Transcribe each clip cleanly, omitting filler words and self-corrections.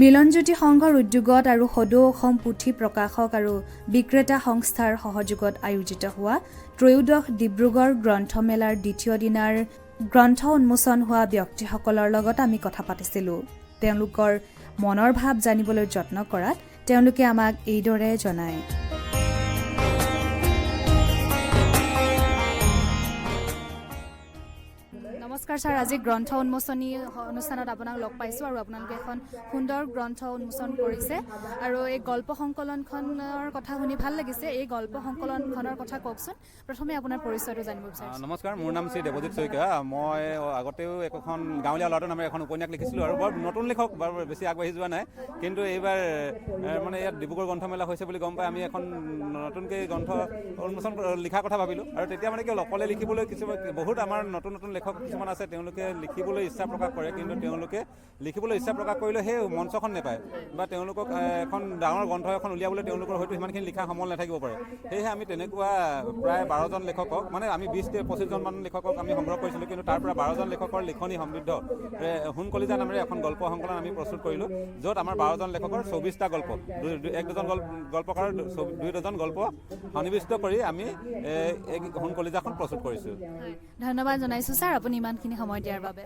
মিলনজ্যোতি সংঘৰ উদ্যোগত আৰু সদৌ অসম পুথি প্ৰকাশক আৰু বিক্ৰেতা সংস্থাৰ সহযোগত আয়োজিত হোৱা ত্ৰয়োদশ ডিব্ৰুগড় গ্ৰন্থমেলাৰ দ্বিতীয় দিনাৰ গ্ৰন্থ উন্মোচন হোৱা ব্যক্তিসকলৰ লগত আমি কথা পাতিছিলোঁ। তেওঁলোকৰ মনৰ ভাৱ জানিবলৈ যত্ন কৰাত তেওঁলোকে আমাক এইদৰে জনায়। নমস্কাৰ ছাৰ, আজি গ্ৰন্থ উন্মোচনী অনুষ্ঠানত আপোনাক লগ পাইছোঁ আৰু আপোনালোকে এখন সুন্দৰ গ্ৰন্থ উন্মোচন কৰিছে আৰু এই গল্প সংকলনখনৰ কথা শুনি ভাল লাগিছে। এই গল্প সংকলনখনৰ কথা কওকচোন। প্ৰথমে আপোনাৰ পৰিচয়টো জানিব বিচাৰিছোঁ। নমস্কাৰ, মোৰ নাম শ্ৰী দেৱজিৎ শইকীয়া। মই আগতেও এখন গাঁৱলীয়া ল'ৰাটোৰ নামে এখন উপন্যাস লিখিছিলোঁ আৰু বৰ নতুন লিখক, বৰ বেছি আগবাঢ়ি যোৱা নাই। কিন্তু এইবাৰ মানে ইয়াত ডিব্ৰুগড় গ্ৰন্থমেলা হৈছে বুলি গম পাই আমি এখন নতুনকৈ গ্ৰন্থ উন্মোচন লিখাৰ কথা ভাবিলোঁ আৰু তেতিয়া মানে কি অকলে লিখিবলৈ বহুত আমাৰ নতুন নতুন লেখক কিছুমান আছে, তেওঁলোকে লিখিবলৈ ইচ্ছা প্ৰকাশ কৰে, কিন্তু তেওঁলোকে লিখিবলৈ ইচ্ছা প্ৰকাশ কৰিলে সেই মঞ্চখন নাপায় বা তেওঁলোকক এখন ডাঙৰ গ্ৰন্থ এখন উলিয়াবলৈ তেওঁলোকৰ হয়তো সিমানখিনি লিখা সমল নাথাকিব পাৰে। সেয়েহে আমি তেনেকুৱা প্ৰায় 12জন লেখকক, মানে আমি 20-25জনমান লেখকক আমি সংগ্ৰহ কৰিছিলোঁ, কিন্তু তাৰ পৰা 12জন লেখকৰ লিখনি সমৃদ্ধ সোণ কলিজা নামেৰে এখন গল্প সংকলন আমি প্ৰস্তুত কৰিলোঁ, য'ত আমাৰ 12জন লেখকৰ 24টা গল্প, 1 গল্পকাৰৰ 2 গল্প সন্নিৱিষ্ট কৰি আমি এই সোণ কলিজাখন প্ৰস্তুত কৰিছোঁ। ধন্যবাদ জনাইছোঁ ছাৰ, আপুনি ইমানখিনি সময় দিয়াৰ বাবে।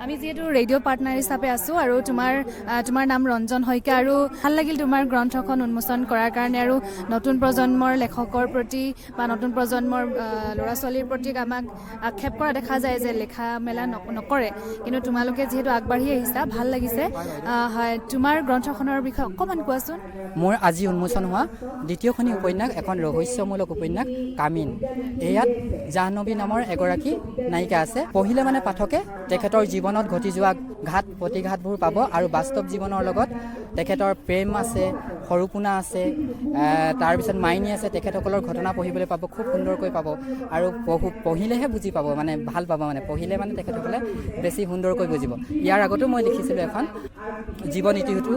আমি যিহেতু ৰেডিঅ' পাৰ্টনাৰ হিচাপে আছোঁ আৰু তোমাৰ নাম ৰঞ্জন শইকীয়া, আৰু ভাল লাগিল তোমাৰ গ্ৰন্থখন উন্মোচন কৰাৰ কাৰণে। আৰু নতুন প্ৰজন্মৰ লেখকৰ প্ৰতি বা নতুন প্ৰজন্মৰ ল'ৰা ছোৱালীৰ প্ৰতি আমাক আক্ষেপ কৰা দেখা যায় যে লেখা মেলা নকৰে, কিন্তু তোমালোকে যিহেতু আগবাঢ়ি আহিছা, ভাল লাগিছে। হয়, তোমাৰ গ্ৰন্থখনৰ বিষয়ে অকণমান কোৱাচোন। মোৰ আজি উন্মোচন হোৱা দ্বিতীয়খনি উপন্যাস এখন ৰহস্যমূলক উপন্যাস কামিন। ইয়াত জাহ্নৱী নামৰ এগৰাকী নায়িকা আছে। পঢ়িলে মানে পাঠকে তেখেতৰ জীৱনত ঘটি যোৱা ঘাত প্ৰতিঘাতবোৰ পাব আৰু বাস্তৱ জীৱনৰ লগত তেখেতৰ প্ৰেম আছে, সৰুপোনা আছে, তাৰপিছত মাইনী আছে, তেখেতসকলৰ ঘটনা পঢ়িবলৈ পাব, খুব সুন্দৰকৈ পাব আৰু পঢ়িলেহে বুজি পাব, মানে ভাল পাব, মানে পঢ়িলে মানে তেখেতসকলে বেছি সুন্দৰকৈ বুজিব। ইয়াৰ আগতো মই লিখিছিলোঁ এখন জীৱন ইতিহাসটো,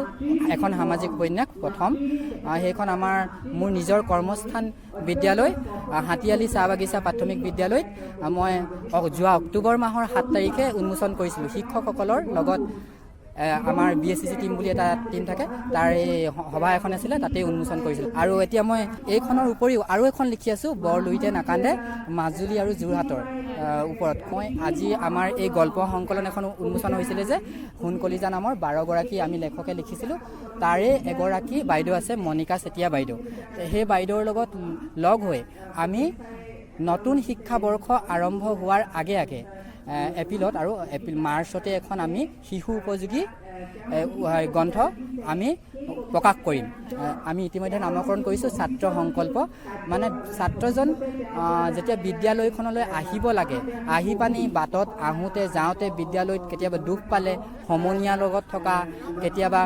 এখন সামাজিক উপন্যাস প্ৰথম। সেইখন মোৰ নিজৰ কৰ্মস্থান বিদ্যালয় হাতীয়ালি চাহ বাগিচা প্ৰাথমিক বিদ্যালয়ত মই যোৱা অক্টোবৰ মাহৰ 7 তাৰিখে উন্মোচন কৰিছিলোঁ। শিক্ষকসকলৰ লগত আমাৰ BSCC টিম বুলি এটা টিম থাকে, তাৰ এই সভা এখন আছিলে, তাতেই উন্মোচন কৰিছিলোঁ। আৰু এতিয়া মই এইখনৰ উপৰিও আৰু এখন লিখি আছোঁ, বৰ লুইতে নাকান্দে, মাজুলী আৰু যোৰহাটৰ ওপৰত। মই আজি আমাৰ এই গল্প সংকলন এখন উন্মোচন হৈছিলে যে সোণ কলিজা নামৰ 12গৰাকী আমি লেখকে লিখিছিলোঁ, তাৰে এগৰাকী বাইদেউ আছে, মণিকা চেতিয়া বাইদেউ। সেই বাইদেউৰ লগত লগ হৈ আমি নতুন শিক্ষাবৰ্ষ আৰম্ভ হোৱাৰ আগে আগে এপ্ৰিলত আৰু মাৰ্চতে এখন আমি শিশু উপযোগী গ্ৰন্থ আমি প্ৰকাশ কৰিম। আমি ইতিমধ্যে নামকৰণ কৰিছোঁ ছাত্ৰ সংকল্প। মানে ছাত্ৰজন যেতিয়া বিদ্যালয়খনলৈ আহিব লাগে, আহি পানি বাটত আহোঁতে যাওঁতে বিদ্যালয়ত কেতিয়াবা দুখ পালে, সমনীয়াৰ লগত থকা, কেতিয়াবা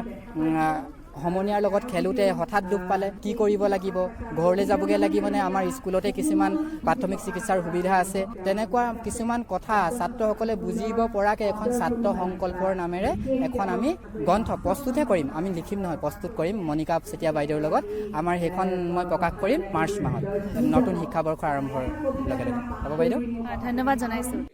সমনীয়াৰ লগত খেলোঁতে হঠাৎ দুখ পালে কি কৰিব লাগিব, ঘৰলৈ যাবগৈ লাগিব নে আমাৰ স্কুলতে কিছুমান প্ৰাথমিক চিকিৎসাৰ সুবিধা আছে, তেনেকুৱা কিছুমান কথা ছাত্ৰসকলে বুজিব পৰাকৈ এখন ছাত্ৰ সংকল্পৰ নামেৰে এখন আমি গ্ৰন্থ প্ৰস্তুতহে কৰিম, আমি লিখিম নহয়, প্ৰস্তুত কৰিম মণিকা চেতিয়া বাইদেউৰ লগত। আমাৰ সেইখন মই প্ৰকাশ কৰিম মাৰ্চ মাহত, নতুন শিক্ষাবৰ্ষ আৰম্ভৰ লগে লগে। হ'ব বাইদেউ, ধন্যবাদ জনাইছোঁ।